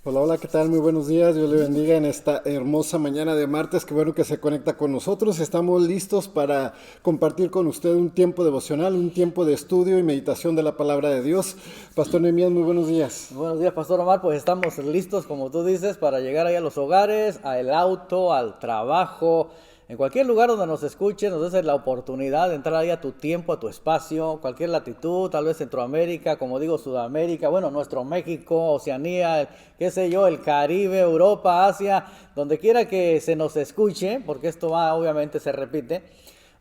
Hola, hola, ¿qué tal? Muy buenos días, Dios le bendiga en esta hermosa mañana de martes, qué bueno que se conecta con nosotros, estamos listos para compartir con usted un tiempo devocional, un tiempo de estudio y meditación de la palabra de Dios. Pastor Nehemías, muy buenos días. Buenos días, Pastor Omar. Pues estamos listos, como tú dices, para llegar ahí a los hogares, al auto, al trabajo, en cualquier lugar donde nos escuchen. Nos des la oportunidad de entrar ahí a tu tiempo, a tu espacio, cualquier latitud, tal vez Centroamérica, como digo, Sudamérica, bueno, nuestro México, Oceanía, qué sé yo, el Caribe, Europa, Asia, donde quiera que se nos escuche, porque esto va, obviamente se repite,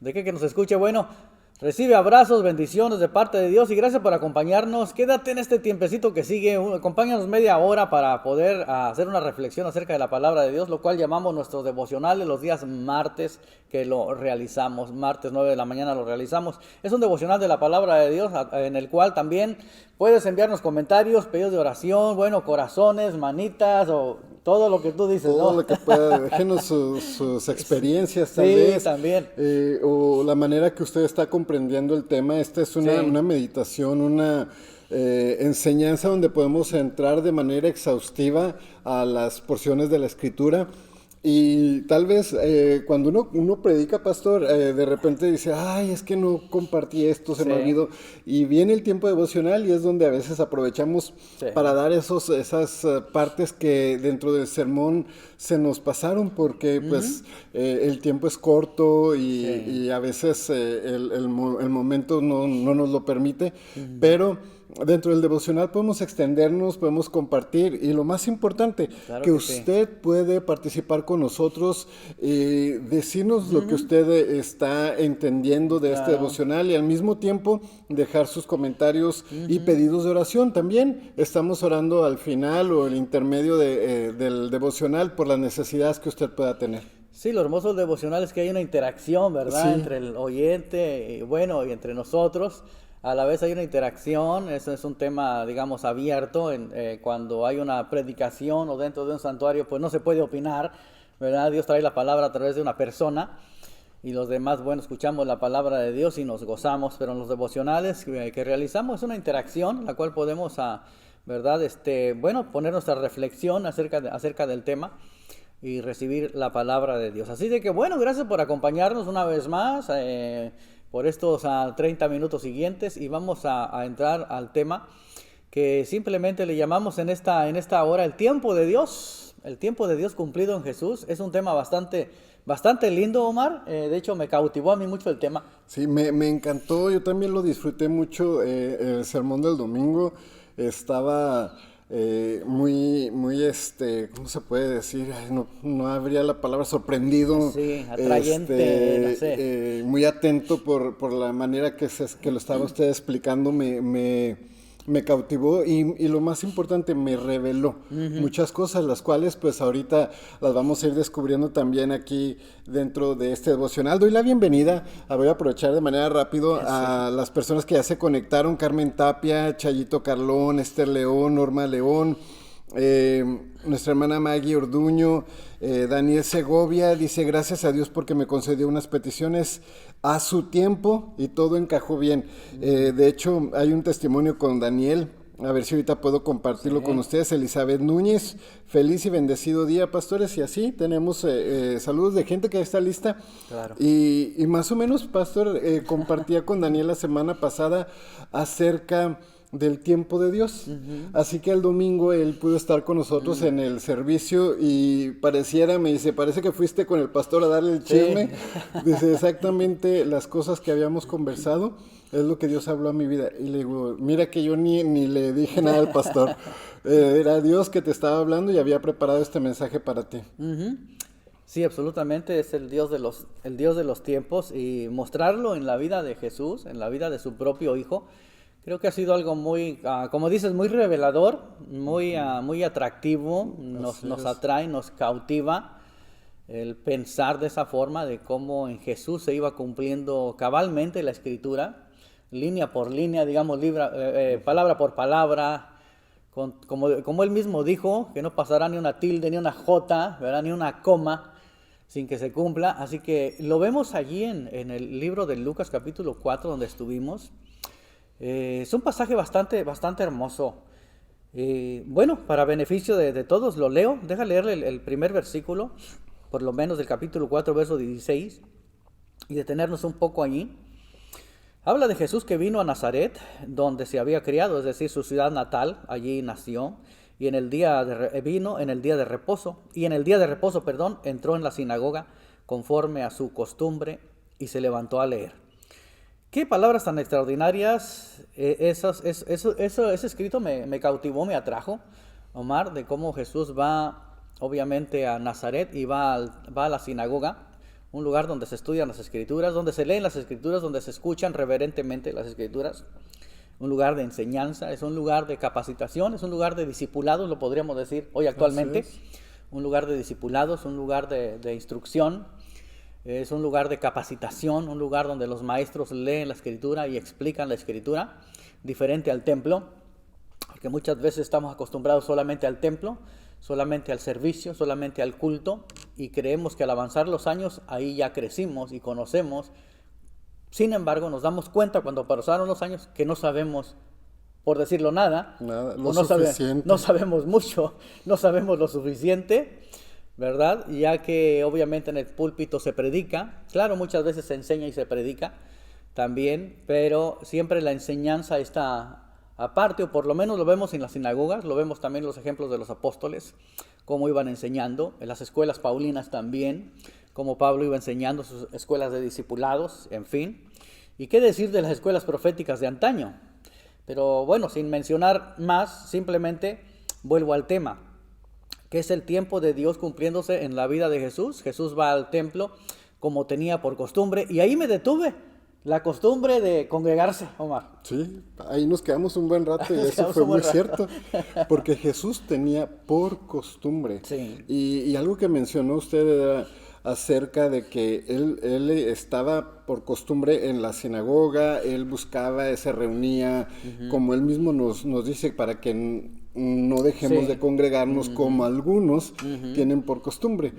de que nos escuche, bueno. Recibe abrazos, bendiciones de parte de Dios y gracias por acompañarnos. Quédate en este tiempecito que sigue, acompáñanos media hora para poder hacer una reflexión acerca de la palabra de Dios, lo cual llamamos nuestro devocional de los días martes que lo realizamos. Martes 9 de la mañana lo realizamos. Es un devocional de la palabra de Dios en el cual también puedes enviarnos comentarios, pedidos de oración, bueno, corazones, manitas o todo lo que tú dices, Todo ¿no? lo que pueda, déjenos sus experiencias tal Sí, vez, también. o la manera que usted está comprendiendo el tema. Esta es Sí. una meditación, una enseñanza donde podemos entrar de manera exhaustiva a las porciones de la Escritura. Y tal vez cuando uno predica, pastor, de repente dice, ay, es que no compartí esto, se me Sí, olvidó. Y viene el tiempo devocional y es donde a veces aprovechamos sí. para dar esas partes que dentro del sermón se nos pasaron porque pues el tiempo es corto Sí. y a veces el momento no nos lo permite, pero dentro del devocional podemos extendernos, podemos compartir y lo más importante, Claro que que sí. usted puede participar con nosotros, decirnos lo que usted está entendiendo de este Claro. devocional y al mismo tiempo dejar sus comentarios y pedidos de oración. También estamos orando al final o el intermedio del devocional por las necesidades que usted pueda tener. Sí, lo hermoso del devocional es que hay una interacción, ¿verdad? Sí, Entre el oyente, y bueno, y entre nosotros. A la vez hay una interacción, eso es un tema, digamos, abierto. Cuando hay una predicación o dentro de un santuario, pues no se puede opinar, ¿verdad? Dios trae la palabra a través de una persona y los demás, bueno, escuchamos la palabra de Dios y nos gozamos, pero en los devocionales que realizamos es una interacción, la cual podemos, ¿verdad? Bueno, poner nuestra reflexión acerca del tema y recibir la palabra de Dios. Así de que bueno, gracias por acompañarnos una vez más por estos 30 minutos siguientes y vamos a entrar al tema que simplemente le llamamos en esta hora el tiempo de Dios cumplido en Jesús. Es un tema bastante lindo, Omar. De hecho, me cautivó a mí mucho el tema. sí, me encantó, yo también lo disfruté mucho, el sermón del domingo estaba ¿cómo se puede decir? Ay, no habría la palabra sorprendido, Sí, atrayente, no sé. muy atento por la manera que lo estaba usted explicando, me cautivó y lo más importante, me reveló muchas cosas, las cuales pues ahorita las vamos a ir descubriendo también aquí dentro de este devocional. Doy la bienvenida, voy a aprovechar de manera rápido Sí. a las personas que ya se conectaron: Carmen Tapia, Chayito Carlón, Esther León, Norma León, nuestra hermana Maggie Orduño, Daniel Segovia dice: gracias a Dios porque me concedió unas peticiones a su tiempo y todo encajó bien. De hecho, hay un testimonio con Daniel, a ver si ahorita puedo compartirlo con Sí, ustedes. Elizabeth Núñez: feliz y bendecido día, pastores. Y así tenemos saludos de gente que está lista. claro. Y más o menos, pastor, compartía con Daniel la semana pasada acerca del tiempo de Dios. Así que el domingo él pudo estar con nosotros en el servicio y me dice, parece que fuiste con el pastor a darle el Sí. chisme. Dice exactamente las cosas que habíamos conversado, es lo que Dios habló a mi vida. Y le digo, mira que yo ni le dije nada al pastor. Era Dios que te estaba hablando y había preparado este mensaje para ti. Ujú. Sí, absolutamente, es el Dios de los tiempos y mostrarlo en la vida de Jesús, en la vida de su propio Hijo, creo que ha sido algo muy, como dices, muy revelador, muy atractivo, Así nos es. atrae, nos cautiva el pensar de esa forma, de cómo en Jesús se iba cumpliendo cabalmente la Escritura, línea por línea, digamos, palabra por palabra, como él mismo dijo, que no pasará ni una tilde, ni una jota, ¿verdad? Ni una coma sin que se cumpla. Así que lo vemos allí en el libro de Lucas capítulo 4 donde estuvimos. Es un pasaje bastante hermoso. Bueno, para beneficio de todos, lo leo. Deja leerle el primer versículo, por lo menos del capítulo 4, verso 16, y detenernos un poco allí. Habla de Jesús que vino a Nazaret, donde se había criado, es decir, su ciudad natal, allí nació, y vino en el día de reposo, y en el día de reposo, entró en la sinagoga conforme a su costumbre y se levantó a leer. Qué palabras tan extraordinarias. Ese escrito me cautivó, me atrajo, Omar, de cómo Jesús va obviamente a Nazaret y va a la sinagoga, un lugar donde se estudian las escrituras, donde se leen las escrituras, donde se escuchan reverentemente las escrituras, un lugar de enseñanza, es un lugar de capacitación, es un lugar de discipulados, lo podríamos decir hoy actualmente, un lugar de discipulados, un lugar de instrucción. Es un lugar de capacitación, un lugar donde los maestros leen la escritura y explican la escritura, diferente al templo, porque muchas veces estamos acostumbrados solamente al templo, solamente al servicio, solamente al culto, y creemos que al avanzar los años ahí ya crecimos y conocemos. Sin embargo, nos damos cuenta cuando pasaron los años que no sabemos, por decirlo nada, lo suficiente. No sabemos mucho, no sabemos lo suficiente, ¿verdad? Ya que obviamente en el púlpito se predica, claro, muchas veces se enseña y se predica también, pero siempre la enseñanza está aparte, o por lo menos lo vemos en las sinagogas, lo vemos también en los ejemplos de los apóstoles, cómo iban enseñando, en las escuelas paulinas también, cómo Pablo iba enseñando sus escuelas de discipulados, en fin. ¿Y qué decir de las escuelas proféticas de antaño? Pero bueno, sin mencionar más, simplemente vuelvo al tema, que es el tiempo de Dios cumpliéndose en la vida de Jesús. Jesús va al templo como tenía por costumbre, y ahí me detuve, la costumbre de congregarse, Omar. Sí, ahí nos quedamos un buen rato y eso fue muy cierto, porque Jesús tenía por costumbre. Sí. Y algo que mencionó usted era acerca de que él estaba por costumbre en la sinagoga, él buscaba, se reunía, como él mismo nos dice, para que no dejemos de congregarnos como algunos tienen por costumbre.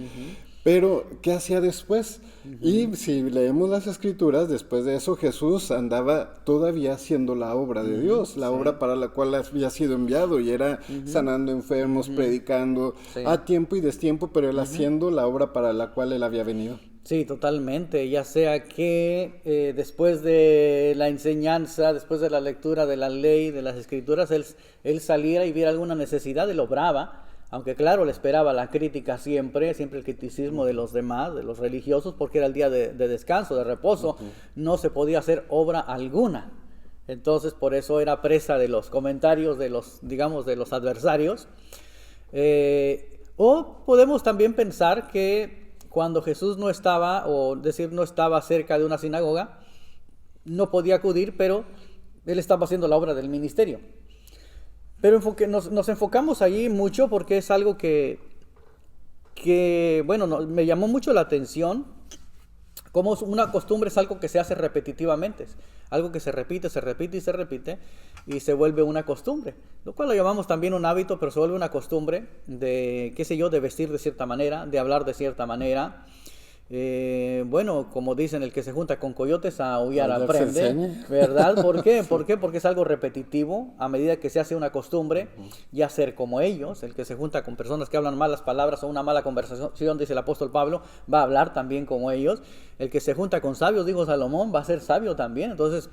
Pero, ¿qué hacía después? Y si leemos las escrituras, después de eso Jesús andaba todavía haciendo la obra de Dios, la obra para la cual había sido enviado, y era sanando enfermos, predicando a tiempo y destiempo, pero él haciendo la obra para la cual él había venido. Sí, totalmente, ya sea que después de la enseñanza, después de la lectura de la ley, de las escrituras, él saliera y viera alguna necesidad, él obraba, aunque claro, le esperaba la crítica siempre el criticismo de los demás, de los religiosos, porque era el día de descanso, de reposo, no se podía hacer obra alguna. Entonces, por eso era presa de los comentarios de los, digamos, de los adversarios. O podemos también pensar que cuando Jesús no estaba, o decir no estaba cerca de una sinagoga, no podía acudir, pero él estaba haciendo la obra del ministerio. Pero nos enfocamos allí mucho porque es algo que bueno, me llamó mucho la atención. Como una costumbre es algo que se hace repetitivamente, es algo que se repite y se vuelve una costumbre, lo cual lo llamamos también un hábito, pero se vuelve una costumbre de, qué sé yo, de vestir de cierta manera, de hablar de cierta manera. Bueno, como dicen, el que se junta con coyotes a aullar aprende, ¿verdad? ¿Por qué? Porque es algo repetitivo, a medida que se hace una costumbre, ya ser como ellos. El que se junta con personas que hablan malas palabras o una mala conversación, dice el apóstol Pablo, va a hablar también como ellos. El que se junta con sabios, dijo Salomón, va a ser sabio también. Entonces,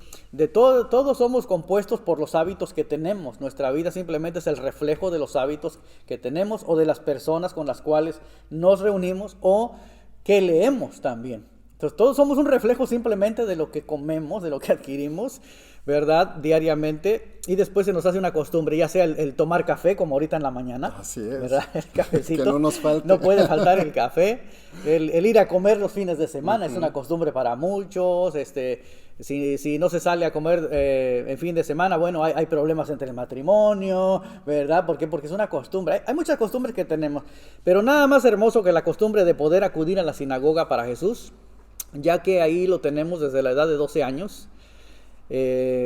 todos somos compuestos por los hábitos que tenemos. Nuestra vida simplemente es el reflejo de los hábitos que tenemos o de las personas con las cuales nos reunimos o que leemos también. Entonces todos somos un reflejo simplemente de lo que comemos, de lo que adquirimos, ¿verdad? Diariamente, y después se nos hace una costumbre, ya sea el tomar café, como ahorita en la mañana. Así es. ¿Verdad? El cafecito. Que no nos falte. No puede faltar el café. El ir a comer los fines de semana es una costumbre para muchos. Si no se sale a comer en fin de semana, bueno, hay problemas entre el matrimonio, ¿verdad? ¿Por qué? Porque es una costumbre. Hay muchas costumbres que tenemos, pero nada más hermoso que la costumbre de poder acudir a la sinagoga para Jesús, ya que ahí lo tenemos desde la edad de 12 años.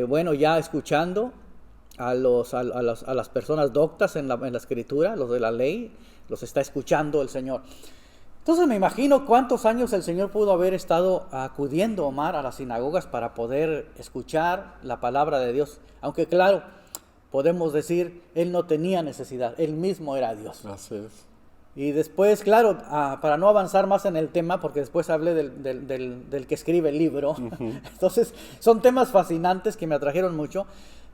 Bueno, ya escuchando a las personas doctas en la escritura, los de la ley, los está escuchando el Señor. Entonces me imagino cuántos años el Señor pudo haber estado acudiendo, Omar, a las sinagogas para poder escuchar la palabra de Dios. Aunque claro, podemos decir, Él no tenía necesidad, Él mismo era Dios. Así es. Y después, claro, para no avanzar más en el tema, porque después hablé del que escribe el libro, entonces son temas fascinantes que me atrajeron mucho,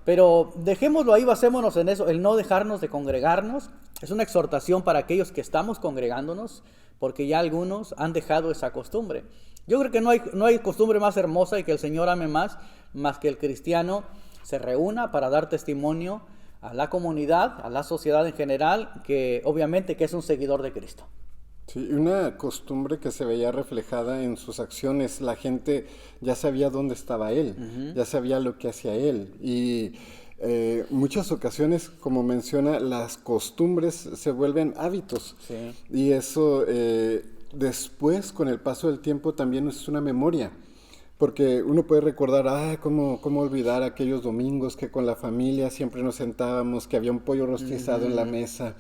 pero dejémoslo ahí, basémonos en eso, el no dejarnos de congregarnos. Es una exhortación para aquellos que estamos congregándonos, porque ya algunos han dejado esa costumbre. Yo creo que no hay costumbre más hermosa y que el Señor ame más que el cristiano se reúna para dar testimonio a la comunidad, a la sociedad en general, que obviamente que es un seguidor de Cristo. Sí, una costumbre que se veía reflejada en sus acciones. La gente ya sabía dónde estaba él, ya sabía lo que hacía él. Y muchas ocasiones, como menciona, las costumbres se vuelven hábitos. Sí. Y eso después, con el paso del tiempo, también es una memoria. Porque uno puede recordar, cómo olvidar aquellos domingos que con la familia siempre nos sentábamos, que había un pollo rostizado en la mesa.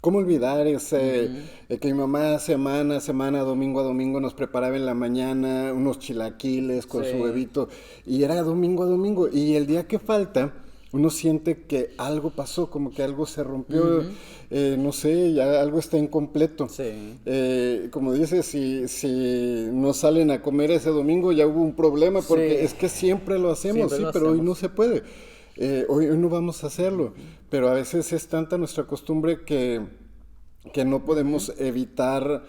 ¿Cómo olvidar que mi mamá semana a semana, domingo a domingo nos preparaba en la mañana unos chilaquiles con su huevito? Y era domingo a domingo. Y el día que falta, uno siente que algo pasó, como que algo se rompió, no sé, ya algo está incompleto. Sí. Como dices, si no salen a comer ese domingo ya hubo un problema, porque es que siempre lo hacemos, pero hoy no se puede. Hoy no vamos a hacerlo, pero a veces es tanta nuestra costumbre que no podemos evitar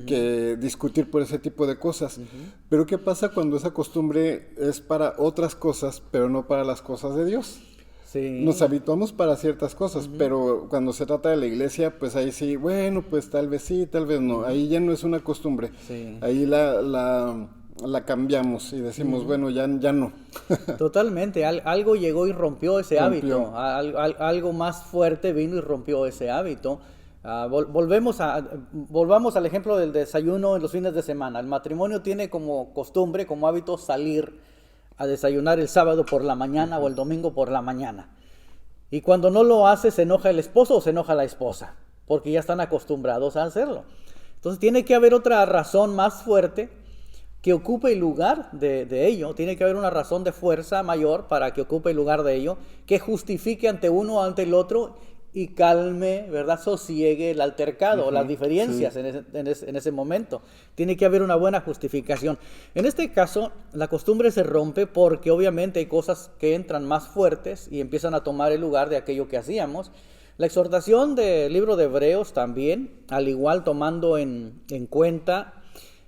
que discutir por ese tipo de cosas. Pero ¿qué pasa cuando esa costumbre es para otras cosas, pero no para las cosas de Dios? Sí. Nos habituamos para ciertas cosas, pero cuando se trata de la iglesia, pues ahí sí, bueno, pues tal vez sí, tal vez no. Ahí ya no es una costumbre. Sí. Ahí la cambiamos y decimos, bueno, ya no. Totalmente, algo llegó y rompió ese hábito, algo más fuerte vino y rompió ese hábito. Volvamos al ejemplo del desayuno en los fines de semana. El matrimonio tiene como costumbre, como hábito, salir a desayunar el sábado por la mañana o el domingo por la mañana. Y cuando no lo hace, se enoja el esposo o se enoja la esposa, porque ya están acostumbrados a hacerlo. Entonces tiene que haber otra razón más fuerte que ocupe el lugar de ello. Tiene que haber una razón de fuerza mayor para que ocupe el lugar de ello, que justifique ante uno o ante el otro y calme, ¿verdad? Sosiegue el altercado o las diferencias en ese momento. Tiene que haber una buena justificación. En este caso, la costumbre se rompe porque obviamente hay cosas que entran más fuertes y empiezan a tomar el lugar de aquello que hacíamos. La exhortación del libro de Hebreos también, al igual tomando en cuenta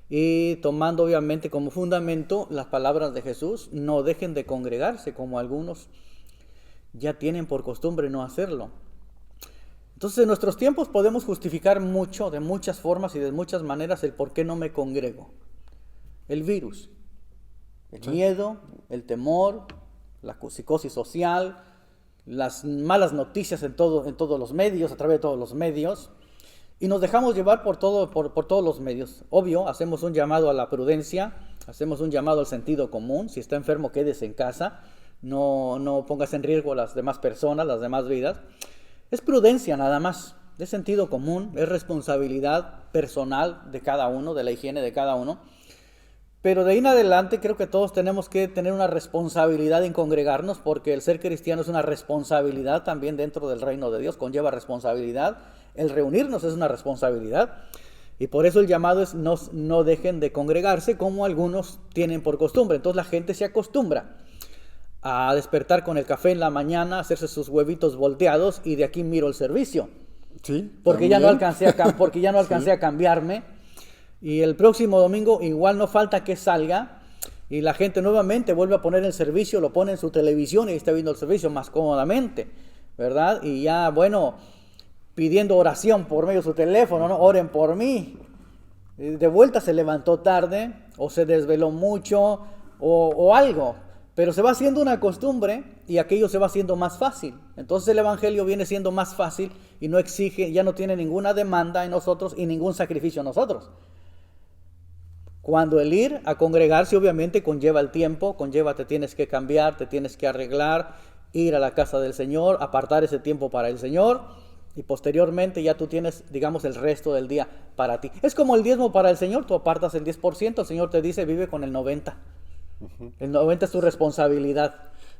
y tomando obviamente como fundamento las palabras de Jesús, no dejen de congregarse como algunos ya tienen por costumbre no hacerlo. Entonces en nuestros tiempos podemos justificar mucho, de muchas formas y de muchas maneras, el por qué no me congrego. El virus, el miedo, el temor, la psicosis social, las malas noticias en todos los medios, a través de todos los medios, y nos dejamos llevar por todos los medios. Obvio, hacemos un llamado a la prudencia, hacemos un llamado al sentido común. Si está enfermo, quédese en casa, no pongas en riesgo a las demás personas, las demás vidas. Es prudencia nada más, es sentido común, es responsabilidad personal de cada uno, de la higiene de cada uno. Pero de ahí en adelante creo que todos tenemos que tener una responsabilidad en congregarnos, porque el ser cristiano es una responsabilidad también dentro del reino de Dios, conlleva responsabilidad. El reunirnos es una responsabilidad. Y por eso el llamado es no dejen de congregarse como algunos tienen por costumbre. Entonces la gente se acostumbra a despertar con el café en la mañana, hacerse sus huevitos volteados y de aquí miro el servicio. Sí. Porque ya no alcancé a cambiarme. Y el próximo domingo igual no falta que salga y la gente nuevamente vuelve a poner el servicio, lo pone en su televisión y está viendo el servicio más cómodamente, ¿verdad? Y ya, bueno, pidiendo oración por medio de su teléfono, ¿no? Oren por mí. De vuelta se levantó tarde o se desveló mucho o algo. Pero se va haciendo una costumbre y aquello se va haciendo más fácil. Entonces el evangelio viene siendo más fácil y no exige, ya no tiene ninguna demanda en nosotros y ningún sacrificio en nosotros. Cuando el ir a congregarse obviamente conlleva el tiempo, te tienes que cambiar, te tienes que arreglar, ir a la casa del Señor, apartar ese tiempo para el Señor. y posteriormente ya tú tienes, digamos, el resto del día para ti. Es como el diezmo para el Señor, tú apartas el 10%, el Señor te dice vive con el 90%. El 90% es tu responsabilidad.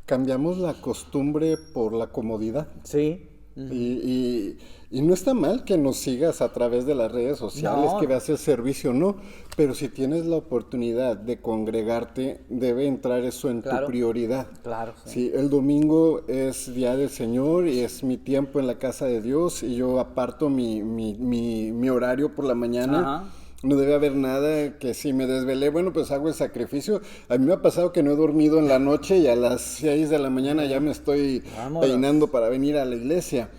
Cambiamos la costumbre por la comodidad. Sí. Y no está mal que nos sigas a través de las redes sociales, No. que veas el servicio, no, pero si tienes la oportunidad de congregarte, debe entrar eso en Claro. tu prioridad. Claro, sí. Sí, el domingo es día del Señor y es mi tiempo en la casa de Dios y yo aparto mi horario por la mañana. Ajá. No debe haber nada que si me desvelé, bueno, pues hago el sacrificio. A mí me ha pasado que no he dormido en la noche y a las 6 de la mañana ya me estoy Vámonos. peinando para venir a la iglesia.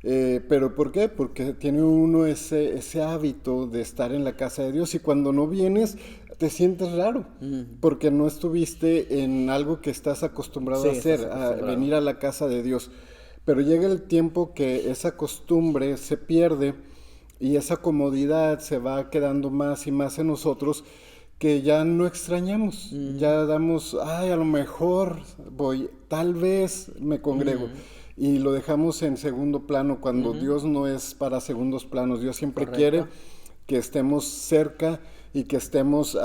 ¿Pero por qué? Porque tiene uno ese hábito de estar en la casa de Dios y cuando no vienes te sientes raro, porque no estuviste en algo que estás acostumbrado Sí, a hacer, estás a acostumbrado. venir a la casa de Dios. Pero llega el tiempo que esa costumbre se pierde y esa comodidad se va quedando más y más en nosotros que ya no extrañamos, ya damos, ay, a lo mejor voy, tal vez me congrego. Y lo dejamos en segundo plano cuando Dios no es para segundos planos. Dios siempre quiere que estemos cerca y que estemos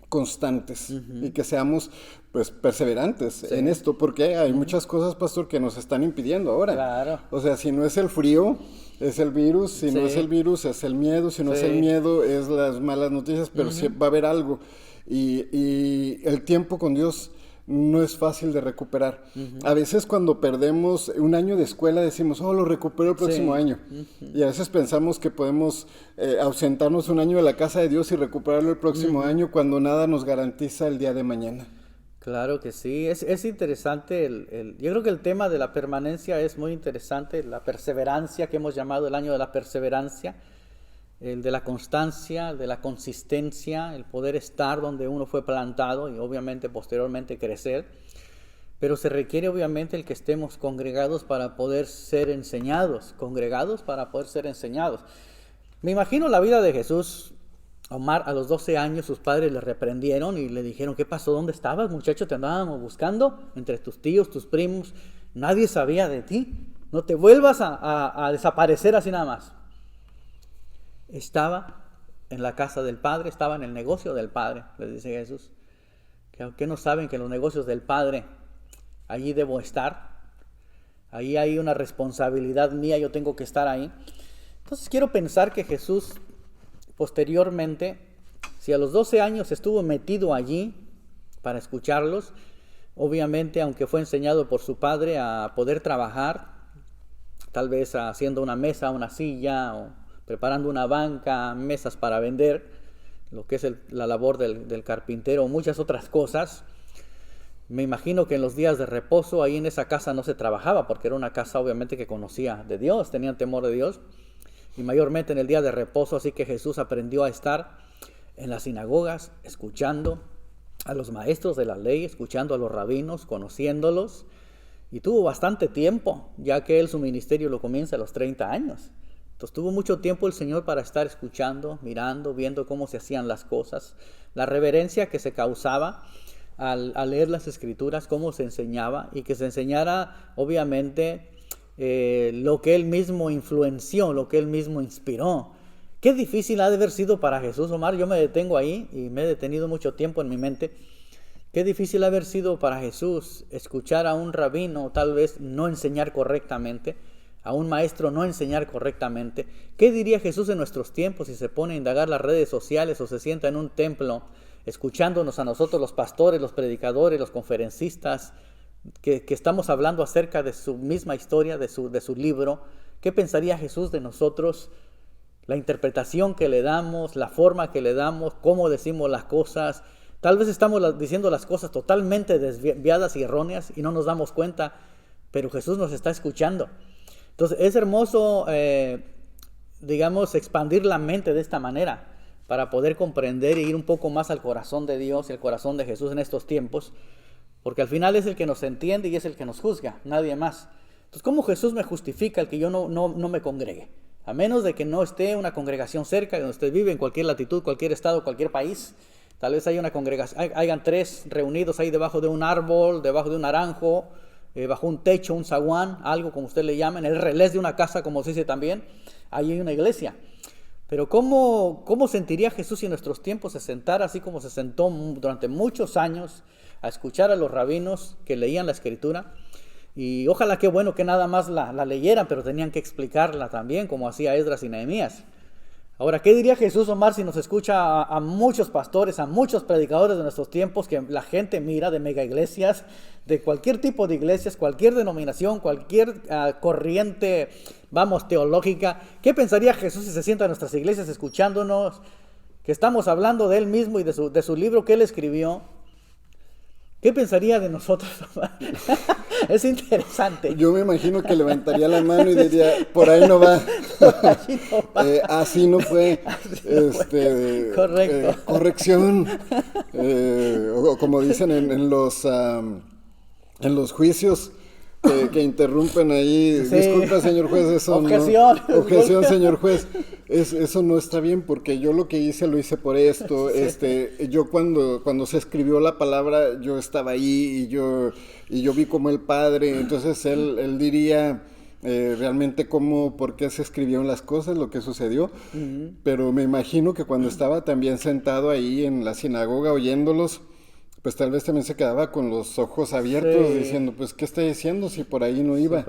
constantes y que seamos pues perseverantes en esto, porque hay muchas cosas, pastor, que nos están impidiendo ahora. Claro. O sea, si no es el frío, es el virus, si no es el virus, es el miedo, si no es el miedo, es las malas noticias, pero sí va a haber algo. Y el tiempo con Dios no es fácil de recuperar. A veces cuando perdemos un año de escuela decimos, oh, lo recupero el próximo año. Y a veces pensamos que podemos ausentarnos un año de la casa de Dios y recuperarlo el próximo año cuando nada nos garantiza el día de mañana. Claro que sí, es interesante, yo creo que el tema de la permanencia es muy interesante, la perseverancia que hemos llamado el año de la perseverancia, el de la constancia, el de la consistencia, el poder estar donde uno fue plantado y obviamente posteriormente crecer, pero se requiere obviamente el que estemos congregados para poder ser enseñados, congregados para poder ser enseñados. Me imagino la vida de Jesús. Omar, a los 12 años sus padres le reprendieron y le dijeron, ¿qué pasó? ¿Dónde estabas, muchacho? Te andábamos buscando entre tus tíos, tus primos. Nadie sabía de ti. No te vuelvas a desaparecer así nada más. Estaba en la casa del Padre, estaba en el negocio del Padre, les dice Jesús. Que aunque no saben que en los negocios del Padre, allí debo estar. Ahí hay una responsabilidad mía, yo tengo que estar ahí. Entonces quiero pensar que Jesús posteriormente, si a los 12 años estuvo metido allí para escucharlos, obviamente aunque fue enseñado por su padre a poder trabajar, tal vez haciendo una mesa, una silla, o preparando una banca, mesas para vender, lo que es la labor del carpintero, o muchas otras cosas. Me imagino que en los días de reposo, ahí en esa casa no se trabajaba, porque era una casa obviamente que conocía de Dios, tenían temor de Dios. Y mayormente en el día de reposo, así que Jesús aprendió a estar en las sinagogas, escuchando a los maestros de la ley, escuchando a los rabinos, conociéndolos, y tuvo bastante tiempo, ya que él su ministerio lo comienza a los 30 años. Entonces tuvo mucho tiempo el Señor para estar escuchando, mirando, viendo cómo se hacían las cosas, la reverencia que se causaba al leer las Escrituras, cómo se enseñaba, y que se enseñara obviamente lo que él mismo influenció, lo que él mismo inspiró. Qué difícil ha de haber sido para Jesús, Omar. Yo me detengo ahí y me he detenido mucho tiempo en mi mente. Qué difícil ha de haber sido para Jesús escuchar a un rabino tal vez no enseñar correctamente, a un maestro no enseñar correctamente. ¿Qué diría Jesús en nuestros tiempos si se pone a indagar las redes sociales o se sienta en un templo escuchándonos a nosotros los pastores, los predicadores, los conferencistas, que estamos hablando acerca de su misma historia, de su libro? ¿Qué pensaría Jesús de nosotros? La interpretación que le damos, la forma que le damos, cómo decimos las cosas. Tal vez estamos diciendo las cosas totalmente desviadas y erróneas y no nos damos cuenta, pero Jesús nos está escuchando. Entonces es hermoso, expandir la mente de esta manera para poder comprender e ir un poco más al corazón de Dios y al corazón de Jesús en estos tiempos. Porque al final es el que nos entiende y es el que nos juzga, nadie más. Entonces, ¿cómo Jesús me justifica el que yo no me congregue? A menos de que no esté una congregación cerca de donde usted vive, en cualquier latitud, cualquier estado, cualquier país. Tal vez haya una congregación, hayan 3 reunidos ahí debajo de un árbol, debajo de un naranjo, bajo un techo, un zaguán, algo como usted le llama, en el relés de una casa, como se dice también, ahí hay una iglesia. Pero ¿cómo sentiría Jesús si en nuestros tiempos se sentara así como se sentó durante muchos años a escuchar a los rabinos que leían la Escritura? Y ojalá, qué bueno que nada más la leyeran, pero tenían que explicarla también, como hacía Esdras y Nehemías. Ahora, ¿qué diría Jesús, Omar, si nos escucha a muchos pastores, a muchos predicadores de nuestros tiempos, que la gente mira de mega iglesias, de cualquier tipo de iglesias, cualquier denominación, cualquier corriente, teológica? ¿Qué pensaría Jesús si se sienta en nuestras iglesias escuchándonos, que estamos hablando de Él mismo y de su libro que Él escribió? ¿Qué pensaría de nosotros, Omar? Es interesante. Yo me imagino que levantaría la mano y diría, por ahí no va. Así no fue. Correcto. Corrección. O como dicen en los juicios que interrumpen ahí. Sí. Disculpa, señor juez, eso Objeción. no. Objeción, señor juez. Eso no está bien porque yo lo que hice lo hice por esto. Sí. Yo cuando se escribió la palabra, yo estaba ahí y yo vi como el Padre. Entonces él diría realmente por qué se escribieron las cosas, lo que sucedió. Uh-huh. Pero me imagino que cuando estaba también sentado ahí en la sinagoga oyéndolos, pues tal vez también se quedaba con los ojos abiertos, sí, diciendo, pues, ¿qué está diciendo si por ahí no iba?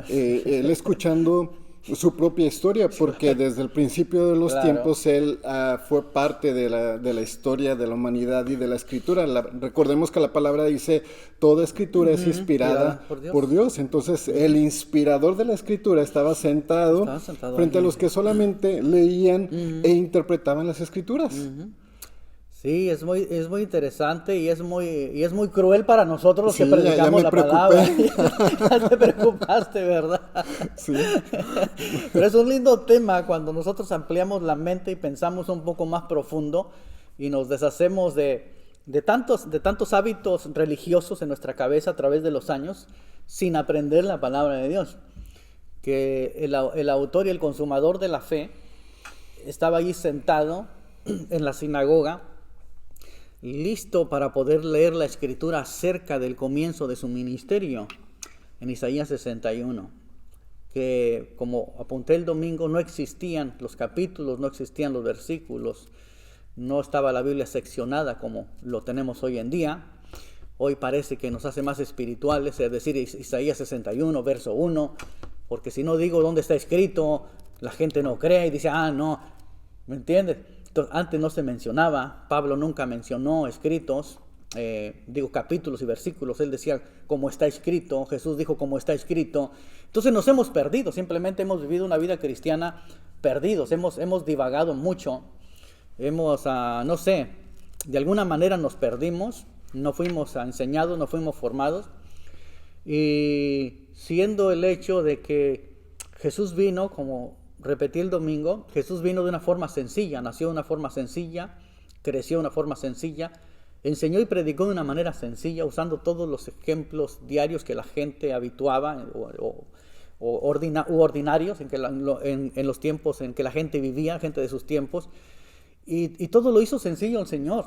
Sí, él escuchando su propia historia, porque desde el principio de los tiempos él fue parte de la historia de la humanidad y de la Escritura. Recordemos que la palabra dice, toda Escritura es inspirada por Dios. Entonces, el inspirador de la Escritura estaba sentado frente a los que solamente leían e interpretaban las Escrituras. Sí, es muy interesante y es muy cruel para nosotros los que predicamos la palabra. Ya te preocupaste, ¿verdad? Sí. Pero es un lindo tema cuando nosotros ampliamos la mente y pensamos un poco más profundo y nos deshacemos de tantos hábitos religiosos en nuestra cabeza a través de los años sin aprender la palabra de Dios. Que el autor y el consumador de la fe estaba allí sentado en la sinagoga, listo para poder leer la Escritura acerca del comienzo de su ministerio, en Isaías 61, que como apunté el domingo, no existían los capítulos, no existían los versículos, no estaba la Biblia seccionada como lo tenemos hoy en día. Hoy parece que nos hace más espirituales, es decir, Isaías 61, verso 1, porque si no digo dónde está escrito, la gente no cree y dice, no, ¿me entiendes? Entonces, antes no se mencionaba, Pablo nunca mencionó escritos, capítulos y versículos. Él decía como está escrito, Jesús dijo como está escrito. Entonces nos hemos perdido, simplemente hemos vivido una vida cristiana perdidos, hemos divagado mucho, de alguna manera nos perdimos, no fuimos enseñados, no fuimos formados, y siendo el hecho de que Jesús vino, como repetí el domingo, Jesús vino de una forma sencilla, nació de una forma sencilla, creció de una forma sencilla, enseñó y predicó de una manera sencilla, usando todos los ejemplos diarios que la gente habituaba ordinarios en los tiempos en que la gente vivía, gente de sus tiempos, y todo lo hizo sencillo el Señor.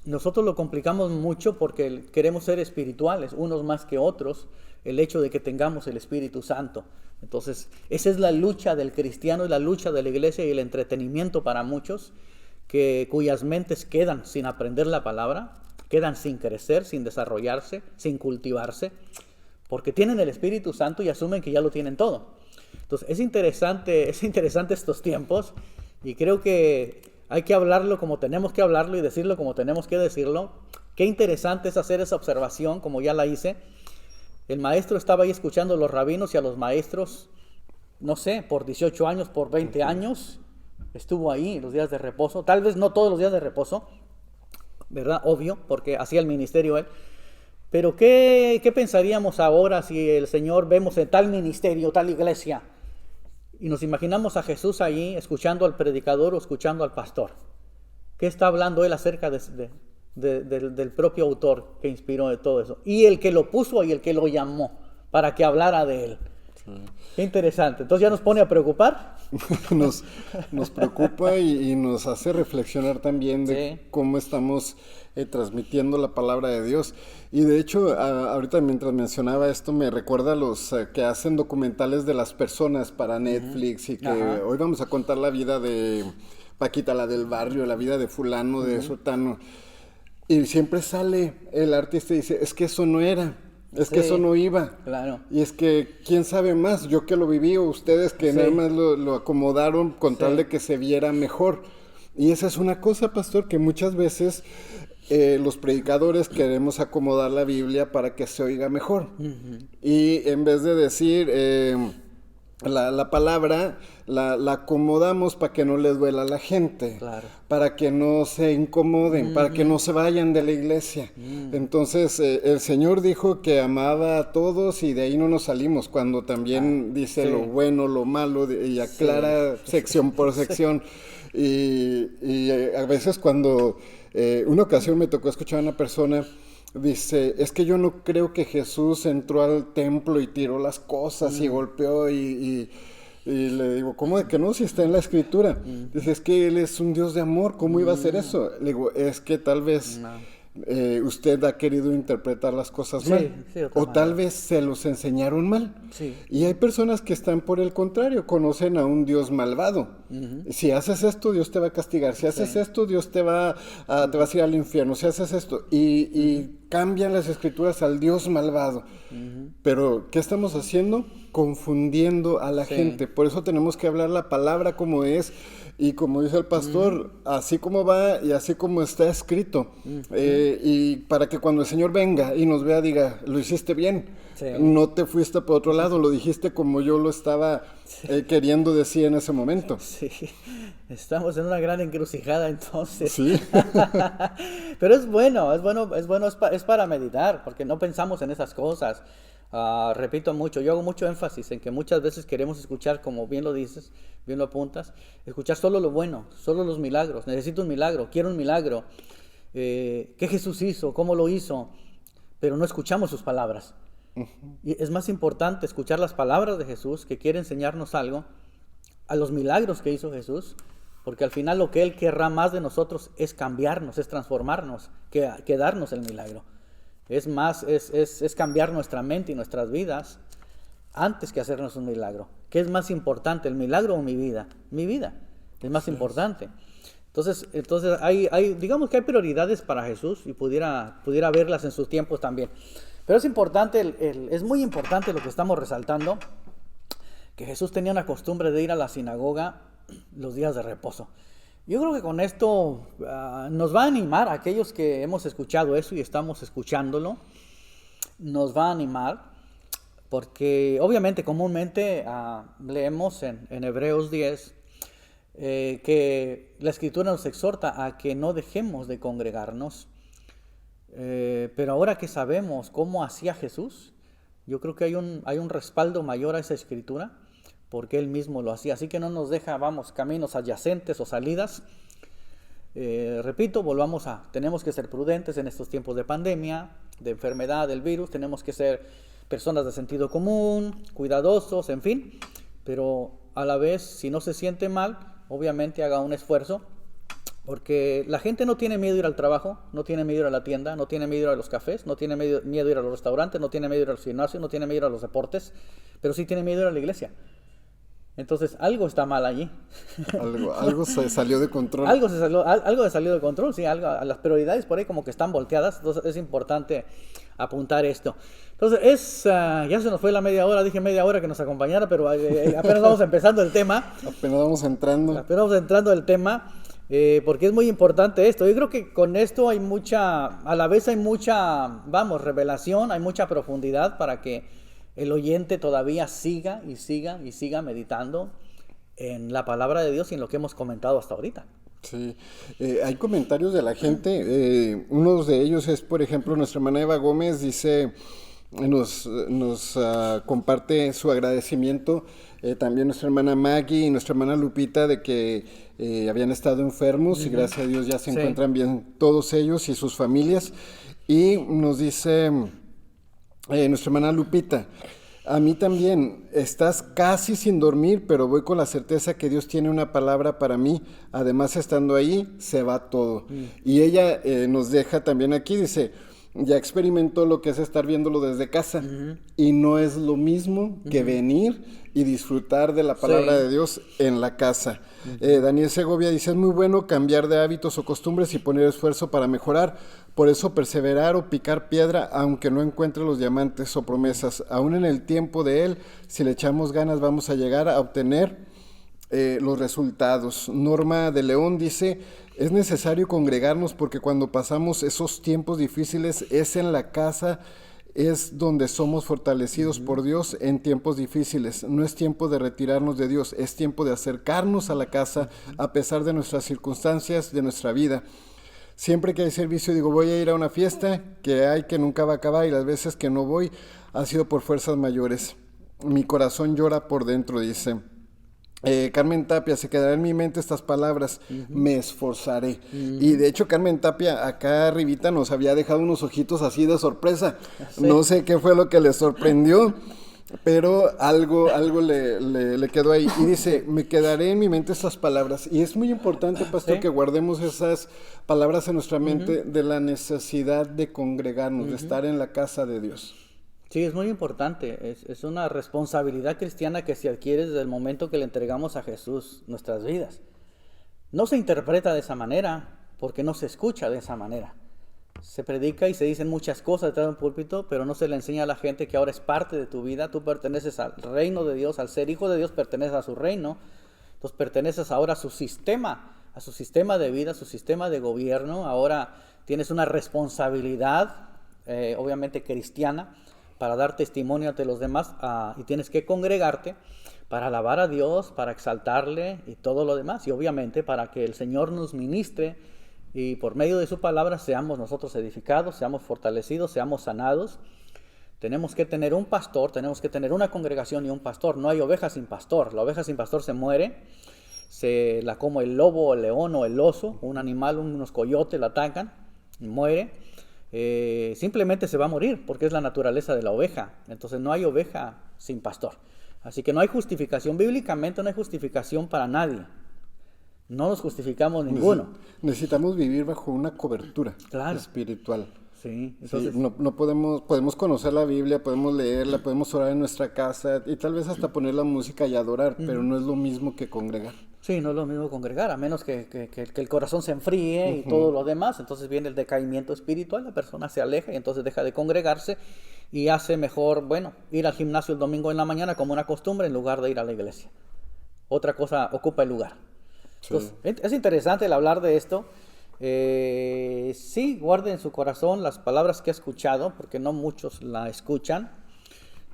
Nosotros lo complicamos mucho porque queremos ser espirituales, unos más que otros, el hecho de que tengamos el Espíritu Santo. Entonces, esa es la lucha del cristiano y la lucha de la iglesia y el entretenimiento para muchos, cuyas mentes quedan sin aprender la palabra, quedan sin crecer, sin desarrollarse, sin cultivarse, porque tienen el Espíritu Santo y asumen que ya lo tienen todo. Entonces, es interesante estos tiempos, y creo que hay que hablarlo como tenemos que hablarlo y decirlo como tenemos que decirlo. Qué interesante es hacer esa observación, como ya la hice. El maestro estaba ahí escuchando a los rabinos y a los maestros, por 18 años, por 20 años. Estuvo ahí los días de reposo, tal vez no todos los días de reposo, ¿verdad? Obvio, porque hacía el ministerio él. Pero ¿qué pensaríamos ahora si el Señor vemos en tal ministerio, tal iglesia, y nos imaginamos a Jesús ahí escuchando al predicador o escuchando al pastor? ¿Qué está hablando él acerca del propio autor que inspiró de todo eso? Y el que lo puso y el que lo llamó para que hablara de él. Qué interesante. Entonces ya nos pone a preocupar. Nos preocupa y nos hace reflexionar también de cómo estamos transmitiendo la palabra de Dios. Y de hecho, ahorita mientras mencionaba esto, me recuerda a los que hacen documentales de las personas para Netflix y que hoy vamos a contar la vida de Paquita, la del barrio, la vida de fulano, de sotano. Y siempre sale el artista y dice, es que eso no era. Es que eso no iba. Claro. Y es que, ¿quién sabe más? Yo que lo viví o ustedes que nada más lo acomodaron con tal de que se viera mejor. Y esa es una cosa, pastor, que muchas veces los predicadores queremos acomodar la Biblia para que se oiga mejor. Y en vez de decir la palabra, la acomodamos para que no les duela a la gente, para que no se incomoden, para que no se vayan de la iglesia. Entonces, el Señor dijo que amaba a todos y de ahí no nos salimos, cuando también dice lo bueno, lo malo, y aclara sección por sección. Y a veces cuando, una ocasión me tocó escuchar a una persona, dice, es que yo no creo que Jesús entró al templo y tiró las cosas y golpeó y le digo, ¿cómo de que no? Si está en la Escritura. Dice, es que Él es un Dios de amor, ¿cómo iba a hacer eso? Le digo, es que tal vez usted ha querido interpretar las cosas mal. O tal vez se los enseñaron mal. Y hay personas que están por el contrario, conocen a un Dios malvado. Si haces esto, Dios te va a castigar. Si haces esto, Dios te vas a ir al infierno. Si haces esto, y cambian las escrituras al Dios malvado. Pero, ¿qué estamos haciendo? Confundiendo a la gente. Por eso tenemos que hablar la palabra como es. Y como dice el pastor, así como va y así como está escrito. Y para que cuando el Señor venga y nos vea, diga, lo hiciste bien. No te fuiste por otro lado, lo dijiste como yo lo estaba queriendo decir en ese momento. Estamos en una gran encrucijada entonces. Pero es bueno, es para meditar, porque no pensamos en esas cosas. Repito mucho, yo hago mucho énfasis en que muchas veces queremos escuchar, como bien lo dices, bien lo apuntas, escuchar solo lo bueno, solo los milagros. Necesito un milagro, quiero un milagro. ¿Qué Jesús hizo? ¿Cómo lo hizo? Pero no escuchamos sus palabras. Y es más importante escuchar las palabras de Jesús, que quiere enseñarnos algo, a los milagros que hizo Jesús, porque al final lo que Él querrá más de nosotros es cambiarnos, es transformarnos, que darnos el milagro. Es más, es cambiar nuestra mente y nuestras vidas antes que hacernos un milagro. ¿Qué es más importante, el milagro o mi vida? Mi vida es más importante. Entonces digamos que hay prioridades para Jesús y pudiera verlas en sus tiempos también. Pero es importante, es muy importante lo que estamos resaltando, que Jesús tenía una costumbre de ir a la sinagoga los días de reposo. Yo creo que con esto nos va a animar a aquellos que hemos escuchado eso y estamos escuchándolo. Nos va a animar porque obviamente comúnmente leemos en Hebreos 10 que la Escritura nos exhorta a que no dejemos de congregarnos. Pero ahora que sabemos cómo hacía Jesús, yo creo que hay un respaldo mayor a esa Escritura, porque Él mismo lo hacía. Así que no nos deja, caminos adyacentes o salidas. Repito, tenemos que ser prudentes en estos tiempos de pandemia, de enfermedad del virus. Tenemos que ser personas de sentido común, cuidadosos, en fin. Pero a la vez, si no se siente mal, obviamente haga un esfuerzo. Porque la gente no tiene miedo de ir al trabajo, no tiene miedo de ir a la tienda, no tiene miedo de ir a los cafés, no tiene miedo de ir a los restaurantes, no tiene miedo de ir al gimnasio, no tiene miedo de ir a los deportes, pero sí tiene miedo de ir a la iglesia. Entonces, algo está mal allí. Algo se salió de control. Algo salió de control, sí. Las prioridades por ahí como que están volteadas. Entonces, es importante apuntar esto. Entonces, ya se nos fue la media hora. Dije media hora que nos acompañara, pero apenas vamos empezando el tema. Apenas vamos entrando el tema, porque es muy importante esto. Yo creo que con esto hay mucha revelación, hay mucha profundidad para que el oyente todavía siga meditando en la palabra de Dios y en lo que hemos comentado hasta ahorita. Sí, hay comentarios de la gente. Uno de ellos es, por ejemplo, nuestra hermana Eva Gómez dice, nos comparte su agradecimiento. También nuestra hermana Maggie y nuestra hermana Lupita de que habían estado enfermos y gracias a Dios ya se encuentran bien todos ellos y sus familias. Y nos dice nuestra hermana Lupita, A mí también. Estás casi sin dormir, pero voy con la certeza que Dios tiene una palabra para mí. Además, estando ahí, se va todo. Y ella nos deja también aquí, dice, ya experimentó lo que es estar viéndolo desde casa. Y no es lo mismo que venir y disfrutar de la palabra de Dios en la casa. Daniel Segovia dice, es muy bueno cambiar de hábitos o costumbres y poner esfuerzo para mejorar. Por eso perseverar o picar piedra, aunque no encuentre los diamantes o promesas. Aún en el tiempo de Él, si le echamos ganas, vamos a llegar a obtener los resultados. Norma de León dice, es necesario congregarnos porque cuando pasamos esos tiempos difíciles es en la casa, es donde somos fortalecidos por Dios en tiempos difíciles. No es tiempo de retirarnos de Dios, es tiempo de acercarnos a la casa a pesar de nuestras circunstancias, de nuestra vida. Siempre que hay servicio digo, voy a ir a una fiesta que hay que nunca va a acabar y las veces que no voy ha sido por fuerzas mayores. Mi corazón llora por dentro, dice. Carmen Tapia, se quedará en mi mente estas palabras, me esforzaré. Y de hecho Carmen Tapia acá arribita nos había dejado unos ojitos así de sorpresa. Sí. No sé qué fue lo que le sorprendió, pero algo le quedó ahí. Y dice, me quedaré en mi mente estas palabras. Y es muy importante, pastor, que guardemos esas palabras en nuestra mente de la necesidad de congregarnos, de estar en la casa de Dios. Sí, es muy importante, es una responsabilidad cristiana que se adquiere desde el momento que le entregamos a Jesús nuestras vidas. No se interpreta de esa manera, porque no se escucha de esa manera. Se predica y se dicen muchas cosas detrás de un púlpito, pero no se le enseña a la gente que ahora es parte de tu vida. Tú perteneces al reino de Dios, al ser hijo de Dios perteneces a su reino, entonces perteneces ahora a su sistema de vida, a su sistema de gobierno. Ahora tienes una responsabilidad, obviamente cristiana, para dar testimonio ante los demás, y tienes que congregarte para alabar a Dios, para exaltarle y todo lo demás, y obviamente para que el Señor nos ministre y por medio de su palabra seamos nosotros edificados, seamos fortalecidos, seamos sanados. Tenemos que tener un pastor, tenemos que tener una congregación y un pastor. No hay oveja sin pastor. La oveja sin pastor se muere, se la come el lobo, el león o el oso, un animal, unos coyotes la atacan y muere. Simplemente se va a morir porque es la naturaleza de la oveja. Entonces no hay oveja sin pastor. Así que no hay justificación, bíblicamente no hay justificación para nadie. No nos justificamos ninguno. Necesitamos vivir bajo una cobertura espiritual. Sí, entonces, sí, no podemos conocer la Biblia, podemos leerla, podemos orar en nuestra casa y tal vez hasta poner la música y adorar, pero no es lo mismo que congregar. Sí, no es lo mismo congregar, a menos que el corazón se enfríe y todo lo demás. Entonces viene el decaimiento espiritual, la persona se aleja y entonces deja de congregarse y hace mejor, ir al gimnasio el domingo en la mañana como una costumbre en lugar de ir a la iglesia. Otra cosa ocupa el lugar. Sí. Entonces, es interesante el hablar de esto. Sí, guarde en su corazón las palabras que ha escuchado, porque no muchos la escuchan.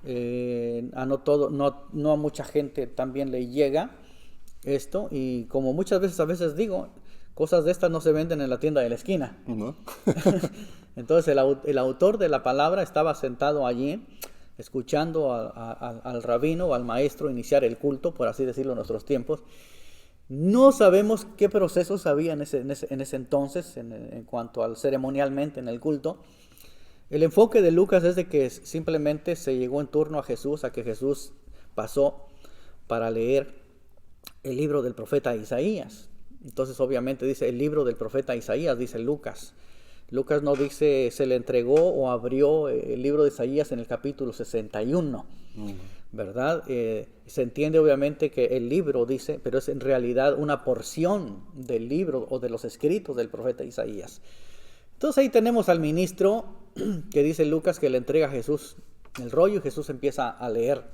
No a mucha gente también le llega esto, y como muchas veces digo, cosas de estas no se venden en la tienda de la esquina. ¿No? Entonces el autor de la palabra estaba sentado allí escuchando al rabino o al maestro iniciar el culto, por así decirlo en nuestros tiempos. No sabemos qué procesos había en ese entonces en cuanto al ceremonialmente en el culto. El enfoque de Lucas es de que simplemente se llegó en turno a Jesús, a que Jesús pasó para leer el libro del profeta Isaías. Entonces obviamente dice el libro del profeta Isaías, dice Lucas. Lucas no dice se le entregó o abrió el libro de Isaías en el capítulo 61. ¿Verdad? Se entiende obviamente que el libro dice, pero es en realidad una porción del libro o de los escritos del profeta Isaías. Entonces ahí tenemos al ministro que dice Lucas que le entrega a Jesús el rollo y Jesús empieza a leer.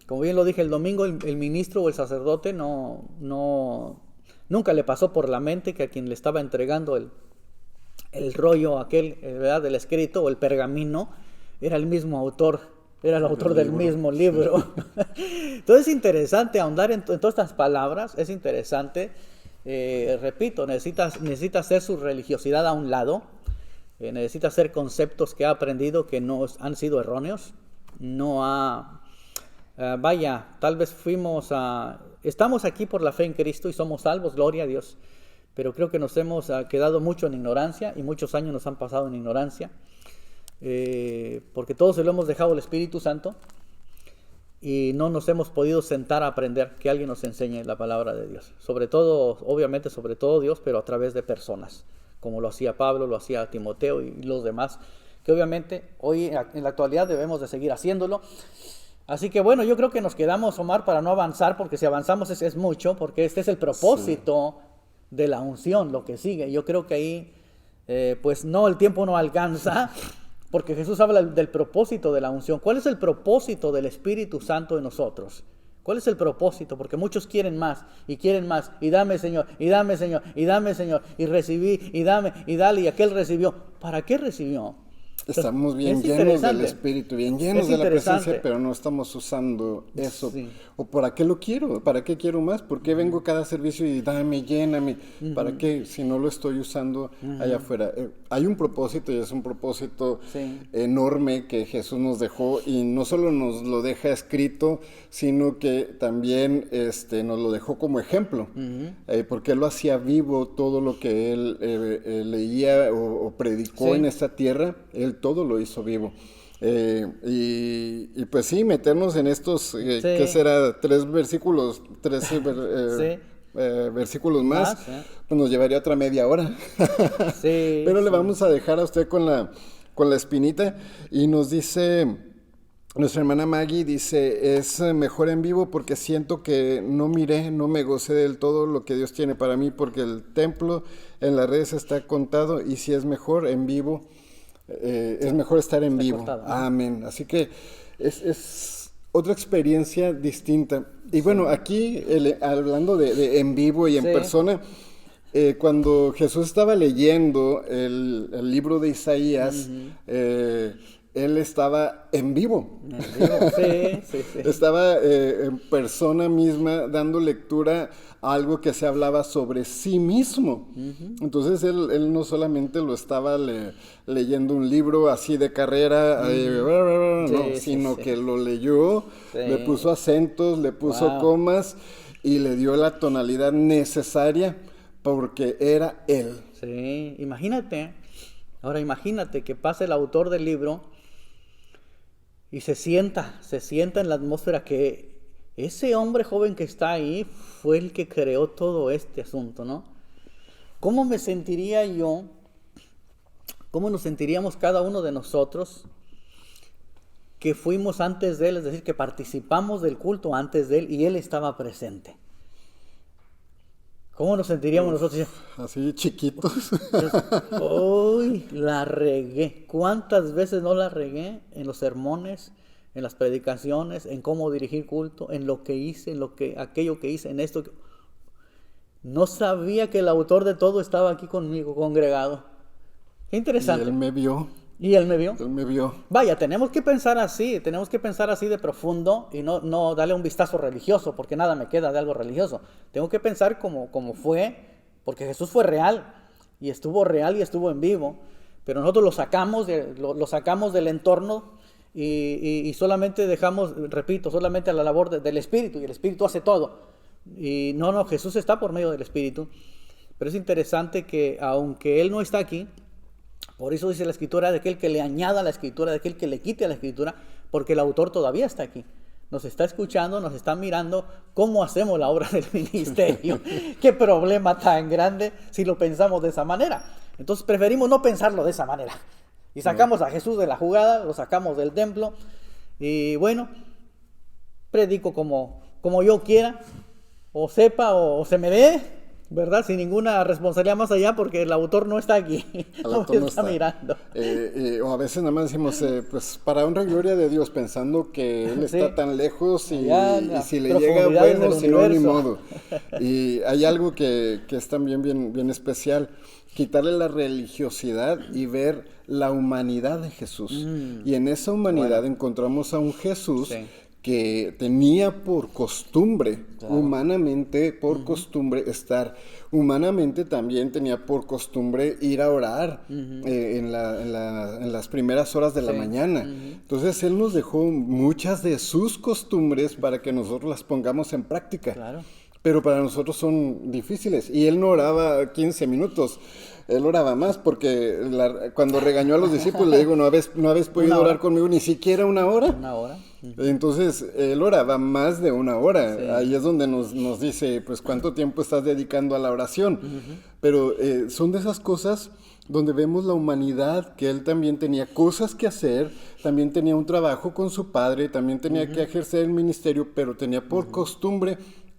Como bien lo dije el domingo, el ministro o el sacerdote nunca le pasó por la mente que a quien le estaba entregando el rollo aquel, ¿verdad?, del escrito o el pergamino, era el mismo autor, era el autor del mismo libro. Entonces es interesante ahondar en todas estas palabras, es interesante, repito, necesita hacer su religiosidad a un lado, necesita hacer conceptos que ha aprendido que no han sido erróneos, tal vez estamos aquí por la fe en Cristo y somos salvos, gloria a Dios, pero creo que nos hemos quedado mucho en ignorancia y muchos años nos han pasado en ignorancia. porque todos se lo hemos dejado al Espíritu Santo y no nos hemos podido sentar a aprender, que alguien nos enseñe la palabra de Dios. Sobre todo, obviamente, sobre todo Dios, pero a través de personas, como lo hacía Pablo, lo hacía Timoteo y los demás, que obviamente hoy en la actualidad debemos de seguir haciéndolo. Así que bueno, yo creo que nos quedamos, Omar, para no avanzar, porque si avanzamos es mucho, porque este es el propósito de la unción, lo que sigue. Yo creo que ahí, pues no, el tiempo no alcanza, porque Jesús habla del propósito de la unción. ¿Cuál es el propósito del Espíritu Santo en nosotros? ¿Cuál es el propósito? Porque muchos quieren más, y dame Señor, y dame Señor, y dame Señor, y recibí, y dame, y dale, y aquel recibió. ¿Para qué recibió? Estamos bien llenos del Espíritu, bien llenos de la presencia, pero no estamos usando eso. Sí. ¿O para qué lo quiero? ¿Para qué quiero más? ¿Por qué vengo cada servicio y dame, lléname? ¿Para qué si no lo estoy usando allá afuera? Hay un propósito, y es un propósito enorme que Jesús nos dejó, y no solo nos lo deja escrito, sino que también nos lo dejó como ejemplo, porque Él lo hacía vivo, todo lo que Él leía o predicó en esta tierra. Él todo lo hizo vivo. Y pues sí, meternos en estos, ¿qué será? 3 versículos, 13 versículos más, pues nos llevaría otra media hora. Pero le vamos a dejar a usted con la espinita, y nos dice, nuestra hermana Maggie dice, es mejor en vivo porque siento que no me gocé del todo lo que Dios tiene para mí, porque el templo en las redes está contado, y si es mejor en vivo, es mejor estar en vivo. Cortado, ¿no? Amén. Así que es otra experiencia distinta. Y bueno, aquí hablando de en vivo y en persona, cuando Jesús estaba leyendo el libro de Isaías, Él estaba en vivo. Sí. Estaba en persona misma dando lectura a algo que se hablaba sobre sí mismo. Entonces él no solamente lo estaba leyendo un libro así de carrera, sino que lo leyó, le puso acentos, le puso comas, y le dio la tonalidad necesaria, porque era Él. Sí, imagínate. Ahora imagínate que pasa el autor del libro y se sienta en la atmósfera, que ese hombre joven que está ahí fue el que creó todo este asunto, ¿no? ¿Cómo me sentiría yo? ¿Cómo nos sentiríamos cada uno de nosotros que fuimos antes de él? Es decir, que participamos del culto antes de él y él estaba presente. ¿Cómo nos sentiríamos nosotros? Así chiquitos. Uy, la regué. ¿Cuántas veces no la regué en los sermones, en las predicaciones, en cómo dirigir culto, en lo que hice, aquello que hice, en esto? No sabía que el autor de todo estaba aquí conmigo, congregado. Qué interesante. Y él me vio. ¿Y él me vio? Él me vio. Vaya, tenemos que pensar así de profundo, y no darle un vistazo religioso, porque nada me queda de algo religioso. Tengo que pensar como fue, porque Jesús fue real y estuvo en vivo, pero nosotros lo sacamos del entorno y solamente dejamos, repito, solamente a la labor del Espíritu, y el Espíritu hace todo. Y no, Jesús está por medio del Espíritu, pero es interesante que aunque Él no está aquí, por eso dice la Escritura, de aquel que le añada a la Escritura, de aquel que le quite a la Escritura, porque el autor todavía está aquí. Nos está escuchando, nos está mirando cómo hacemos la obra del ministerio. Qué problema tan grande si lo pensamos de esa manera. Entonces preferimos no pensarlo de esa manera. Y sacamos a Jesús de la jugada, lo sacamos del templo, y bueno, predico como yo quiera, o sepa, o se me dé, ¿verdad? Sin ninguna responsabilidad más allá, porque el autor no está aquí, no está mirando. O a veces nada más decimos, pues para honra y gloria de Dios, pensando que Él está tan lejos, y si le llega, bueno, si no, ni modo. Y hay algo que es también bien especial, quitarle la religiosidad y ver la humanidad de Jesús. Y en esa humanidad encontramos a un Jesús que tenía por costumbre, humanamente por costumbre estar, humanamente también tenía por costumbre ir a orar en las primeras horas de la mañana. Entonces Él nos dejó muchas de sus costumbres para que nosotros las pongamos en práctica. Pero para nosotros son difíciles, y Él no oraba 15 minutos. él oraba más porque cuando regañó a los discípulos le digo, no habéis podido orar conmigo ni siquiera una hora. Una hora. Entonces, él oraba más de una hora. Sí. Ahí es donde nos dice, pues, ¿cuánto tiempo estás dedicando a la oración? Pero son de esas cosas donde vemos la humanidad, que él también tenía cosas que hacer, también tenía un trabajo con su padre, también tenía que ejercer el ministerio, pero tenía por costumbre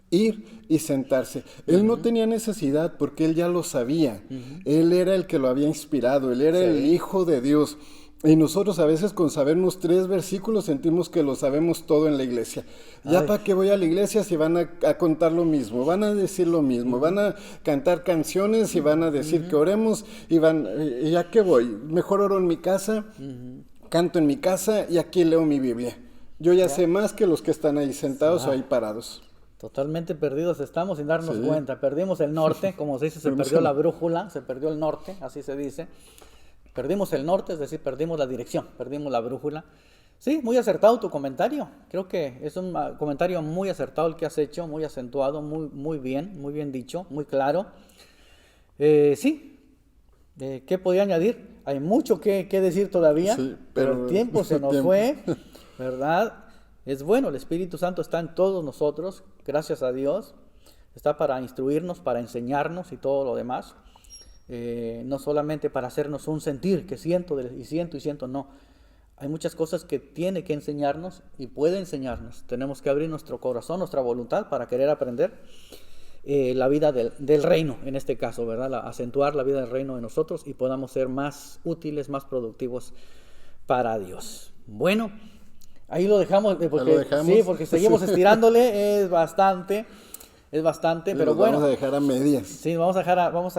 ir y sentarse. Él no tenía necesidad porque él ya lo sabía. Él era el que lo había inspirado, él era el Hijo de Dios. Y nosotros a veces con sabernos 3 versículos sentimos que lo sabemos todo en la iglesia. Ya para qué voy a la iglesia si van a contar lo mismo, van a decir lo mismo, van a cantar canciones y van a decir que oremos y ya que voy, mejor oro en mi casa, canto en mi casa y aquí leo mi Biblia. Yo ya sé más que los que están ahí sentados o ahí parados. Totalmente perdidos estamos sin darnos cuenta. Perdimos el norte, como se dice, se perdió la brújula, se perdió el norte, así se dice. Perdimos el norte, es decir, perdimos la dirección, perdimos la brújula. Sí, muy acertado tu comentario. Creo que es un comentario muy acertado el que has hecho, muy acentuado, muy bien dicho, muy claro. Sí, ¿qué podía añadir? Hay mucho que decir todavía, pero el tiempo se nos fue, ¿verdad? Es bueno, el Espíritu Santo está en todos nosotros, gracias a Dios. Está para instruirnos, para enseñarnos y todo lo demás. No solamente para hacernos un sentir que siento y siento, no. Hay muchas cosas que tiene que enseñarnos y puede enseñarnos. Tenemos que abrir nuestro corazón, nuestra voluntad para querer aprender la vida del reino, en este caso, ¿verdad? Acentuar la vida del reino de nosotros y podamos ser más útiles, más productivos para Dios. Bueno, ahí lo dejamos, porque seguimos estirándole, es bastante, pero bueno. Vamos a dejar a medias. Sí, vamos a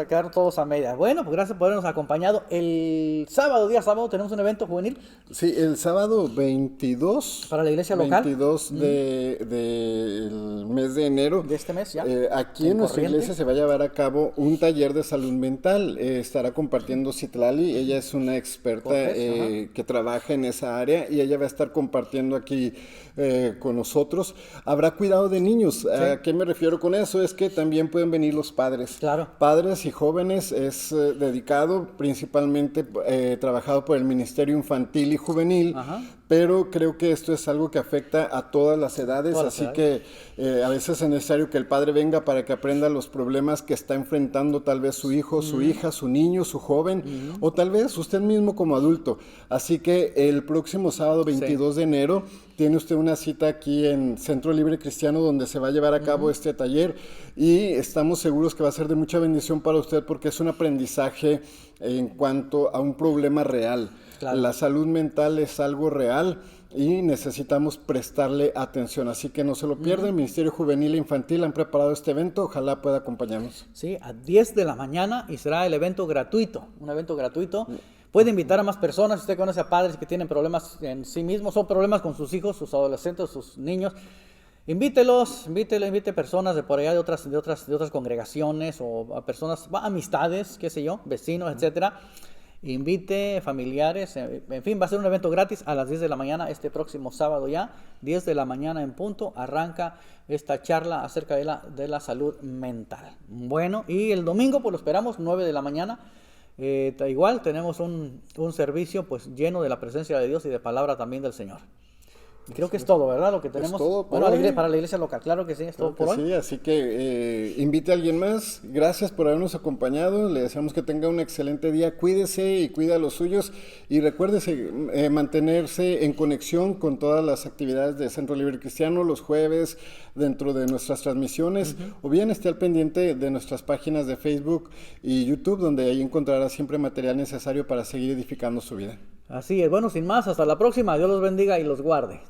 quedar todos a medias. Bueno, pues gracias por habernos acompañado. El día sábado, tenemos un evento juvenil. Sí, el sábado 22. Para la iglesia local. 22 del mes de enero. De este mes, ya. Aquí en nuestra iglesia se va a llevar a cabo un taller de salud mental. Estará compartiendo Citlali. Ella es una experta que trabaja en esa área y ella va a estar compartiendo aquí con nosotros. Habrá cuidado de niños. Sí. ¿A qué me refiero con eso? Es que también pueden venir los padres. Claro. Padres y jóvenes. Es dedicado principalmente, trabajado por el Ministerio Infantil y Juvenil. Ajá. Pero creo que esto es algo que afecta a todas las edades, así que a veces es necesario que el padre venga para que aprenda los problemas que está enfrentando tal vez su hijo, su hija, su niño, su joven, o tal vez usted mismo como adulto. Así que el próximo sábado 22 de enero tiene usted una cita aquí en Centro Libre Cristiano donde se va a llevar a cabo este taller y estamos seguros que va a ser de mucha bendición para usted porque es un aprendizaje en cuanto a un problema real. Claro. La salud mental es algo real y necesitamos prestarle atención, así que no se lo pierdan. El Ministerio Juvenil e Infantil han preparado este evento, ojalá pueda acompañarnos. Sí, a 10 de la mañana y será el evento gratuito, un evento gratuito. Puede invitar a más personas, si usted conoce a padres que tienen problemas en sí mismos o problemas con sus hijos, sus adolescentes, sus niños. Invite personas de por allá de otras congregaciones o a personas, amistades, qué sé yo, vecinos, etcétera. Invite familiares, en fin, va a ser un evento gratis a las 10 de la mañana este próximo sábado ya, 10 de la mañana en punto, arranca esta charla acerca de la salud mental. Bueno, y el domingo pues lo esperamos, 9 de la mañana, igual tenemos un servicio pues lleno de la presencia de Dios y de palabra también del Señor. Y creo que es todo, ¿verdad? Lo que tenemos. Es todo para la iglesia local, claro que sí, es todo por hoy. Sí, así que invite a alguien más. Gracias por habernos acompañado. Le deseamos que tenga un excelente día. Cuídese y cuida a los suyos. Y recuérdese mantenerse en conexión con todas las actividades de Centro Libre Cristiano los jueves dentro de nuestras transmisiones. O bien esté al pendiente de nuestras páginas de Facebook y YouTube, donde ahí encontrará siempre material necesario para seguir edificando su vida. Así es. Bueno, sin más, hasta la próxima. Dios los bendiga y los guarde.